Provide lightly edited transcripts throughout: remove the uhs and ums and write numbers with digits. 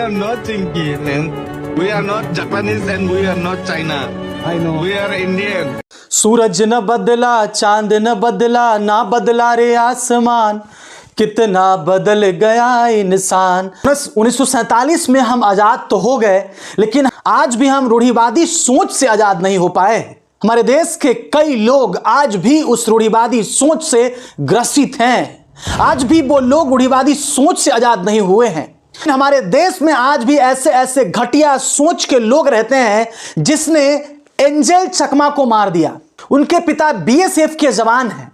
are not Chinky, man. We are not Japanese and we are not China. I know. We are Indian. सूरज न बदला, चांद न बदला, ना बदला रे आसमान, कितना बदल गया इंसान। 1947 में हम आजाद तो हो गए, लेकिन आज भी हम रूढ़िवादी सोच से आजाद नहीं हो पाए। हमारे देश के कई लोग आज भी उस रूढ़िवादी सोच से ग्रसित हैं। आज भी वो लोग रूढ़िवादी सोच से आजाद नहीं हुए हैं। हमारे देश में आज भी ऐसे ऐसे घटिया सोच के लोग रहते हैं जिसने एंजल चकमा को मार दिया। उनके पिता बीएसएफ के जवान हैं।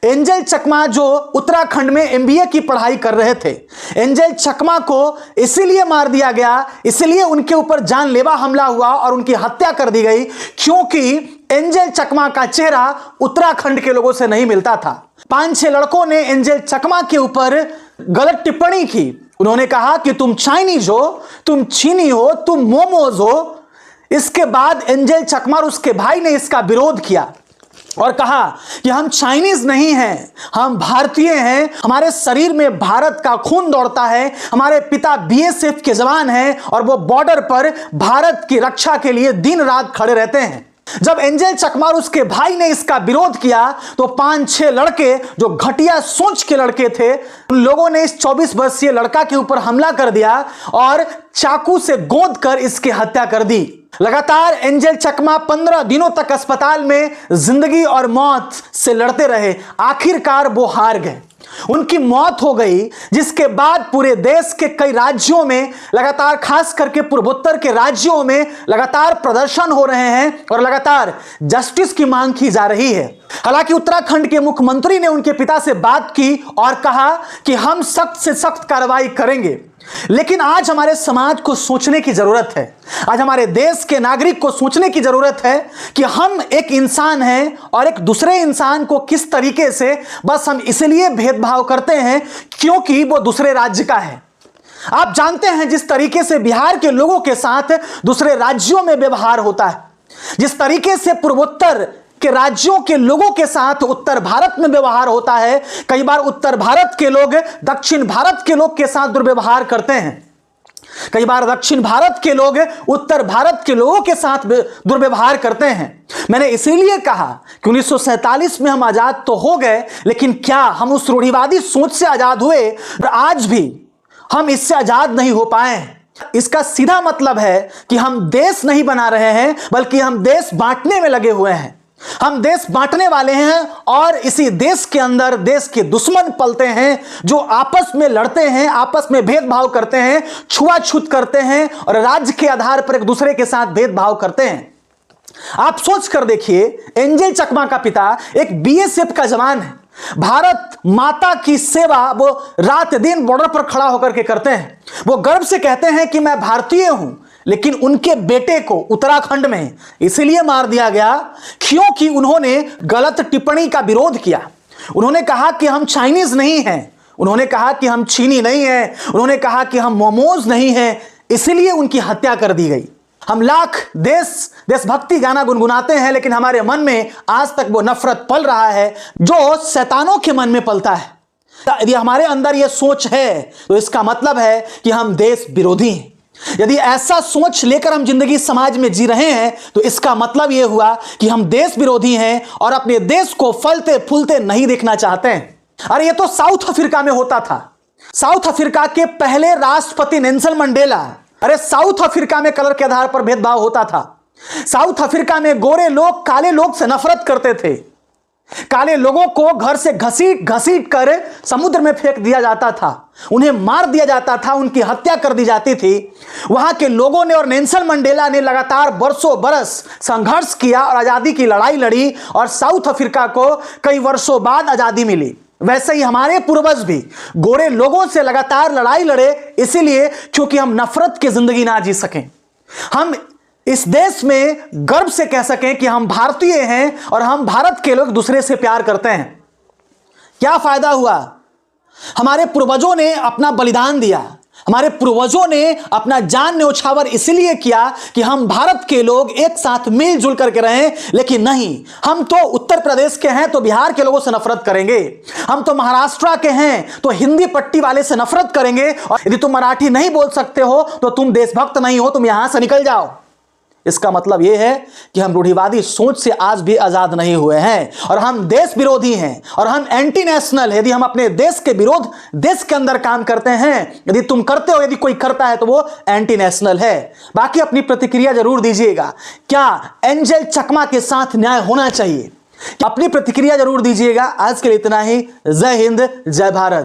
एंजल चकमा जो उत्तराखंड में एमबीए की पढ़ाई कर रहे थे, एंजल चकमा को इसीलिए मार दिया गया, इसलिए उनके ऊपर जानलेवा हमला हुआ और उनकी हत्या कर दी गई, क्योंकि एंजल चकमा का चेहरा उत्तराखंड के लोगों से नहीं मिलता था। 5-6 लड़कों ने एंजल चकमा के ऊपर गलत टिप्पणी की। उन्होंने कहा कि तुम चाइनीज हो, तुम चीनी हो, तुम मोमोज हो। इसके बाद एंजल चकमा और उसके भाई ने इसका विरोध किया और कहा कि हम चाइनीज नहीं हैं, हम भारतीय हैं, हमारे शरीर में भारत का खून दौड़ता है, हमारे पिता बीएसएफ के जवान हैं और वो बॉर्डर पर भारत की रक्षा के लिए दिन रात खड़े रहते हैं। जब एंजल चकमा और उसके भाई ने इसका विरोध किया तो 5-6 लड़के जो घटिया सोच के लड़के थे, उन लोगों ने इस 24 वर्षीय लड़का के ऊपर हमला कर दिया और चाकू से गोद कर इसकी हत्या कर दी। लगातार एंजल चकमा 15 दिनों तक अस्पताल में जिंदगी और मौत से लड़ते रहे। आखिरकार वो हार गए, उनकी मौत हो गई, जिसके बाद पूरे देश के कई राज्यों में लगातार, खास करके पूर्वोत्तर के राज्यों में लगातार प्रदर्शन हो रहे हैं और लगातार जस्टिस की मांग की जा रही है। हालांकि उत्तराखंड के मुख्यमंत्री ने उनके पिता से बात की और कहा कि हम सख्त से सख्त कार्रवाई करेंगे। लेकिन आज हमारे समाज को सोचने की जरूरत है, आज हमारे देश के नागरिक को सोचने की जरूरत है कि हम एक इंसान हैं और एक दूसरे इंसान को किस तरीके से बस हम इसलिए भेदभाव करते हैं क्योंकि वो दूसरे राज्य का है। आप जानते हैं जिस तरीके से बिहार के लोगों के साथ दूसरे राज्यों में व्यवहार होता है, जिस तरीके से पूर्वोत्तर के राज्यों के लोगों के साथ उत्तर भारत में व्यवहार होता है, कई बार उत्तर भारत के लोग दक्षिण भारत के लोग के साथ दुर्व्यवहार करते हैं, कई बार दक्षिण भारत के लोग उत्तर भारत के लोगों के साथ दुर्व्यवहार करते हैं। मैंने इसीलिए कहा कि 1947 में हम आजाद तो हो गए, लेकिन क्या हम उस रूढ़िवादी सोच से आजाद हुए? और आज भी हम इससे आजाद नहीं हो पाए। इसका सीधा मतलब है कि हम देश नहीं बना रहे हैं, बल्कि हम देश बांटने में लगे हुए हैं। हम देश बांटने वाले हैं और इसी देश के अंदर देश के दुश्मन पलते हैं जो आपस में लड़ते हैं, आपस में भेदभाव करते हैं, छुआछूत करते हैं और राज्य के आधार पर एक दूसरे के साथ भेदभाव करते हैं। आप सोच कर देखिए, एंजल चकमा का पिता एक बीएसएफ का जवान है। भारत माता की सेवा वो रात दिन बॉर्डर पर खड़ा होकर के करते हैं। वो गर्व से कहते हैं कि मैं भारतीय हूं, लेकिन उनके बेटे को उत्तराखंड में इसलिए मार दिया गया क्योंकि उन्होंने गलत टिप्पणी का विरोध किया। उन्होंने कहा कि हम चाइनीज नहीं हैं, उन्होंने कहा कि हम चीनी नहीं हैं, उन्होंने कहा कि हम मोमोज नहीं हैं, इसलिए उनकी हत्या कर दी गई। हम लाख देशभक्ति गाना गुनगुनाते हैं, लेकिन हमारे मन में आज तक वो नफरत पल रहा है जो शैतानों के मन में पलता है। यदि हमारे अंदर ये सोच है तो इसका मतलब है कि हम देश विरोधी हैं। यदि ऐसा सोच लेकर हम जिंदगी समाज में जी रहे हैं तो इसका मतलब यह हुआ कि हम देश विरोधी हैं और अपने देश को फलते फूलते नहीं देखना चाहते हैं। अरे ये तो साउथ अफ्रीका में होता था। साउथ अफ्रीका के पहले राष्ट्रपति नेल्सन मंडेला, अरे साउथ अफ्रीका में कलर के आधार पर भेदभाव होता था। साउथ अफ्रीका में गोरे लोग काले लोग से नफरत करते थे। काले लोगों को घर से घसीट घसीट कर समुद्र में फेंक दिया जाता था, उन्हें मार दिया जाता था, उनकी हत्या कर दी जाती थी। वहां के लोगों ने और नेल्सन मंडेला ने लगातार बरसों बरस संघर्ष किया और आजादी की लड़ाई लड़ी और साउथ अफ्रीका को कई वर्षों बाद आजादी मिली। वैसे ही हमारे पूर्वज भी गोरे लोगों से लगातार लड़ाई लड़े, इसीलिए क्योंकि हम नफरत की जिंदगी ना जी सकें, हम इस देश में गर्व से कह सकें कि हम भारतीय हैं और हम भारत के लोग दूसरे से प्यार करते हैं। क्या फायदा हुआ? हमारे पूर्वजों ने अपना बलिदान दिया, हमारे पूर्वजों ने अपना जान न्यौछावर इसलिए किया कि हम भारत के लोग एक साथ मिलजुल करके रहें, लेकिन नहीं, हम तो उत्तर प्रदेश के हैं तो बिहार के लोगों से नफरत करेंगे, हम तो महाराष्ट्र के हैं तो हिंदी पट्टी वाले से नफरत करेंगे, और यदि तुम मराठी नहीं बोल सकते हो तो तुम देशभक्त नहीं हो, तुम यहां से निकल जाओ। इसका मतलब यह है कि हम रूढ़िवादी सोच से आज भी आजाद नहीं हुए हैं और हम देश विरोधी हैं और हम एंटी नेशनल है। यदि हम अपने देश के विरोध देश के अंदर काम करते हैं, यदि तुम करते हो, यदि कोई करता है तो वो एंटी नेशनल है। बाकी अपनी प्रतिक्रिया जरूर दीजिएगा, क्या एंजल चकमा के साथ न्याय होना चाहिए? अपनी प्रतिक्रिया जरूर दीजिएगा। आज के लिए इतना ही। जय हिंद, जय भारत।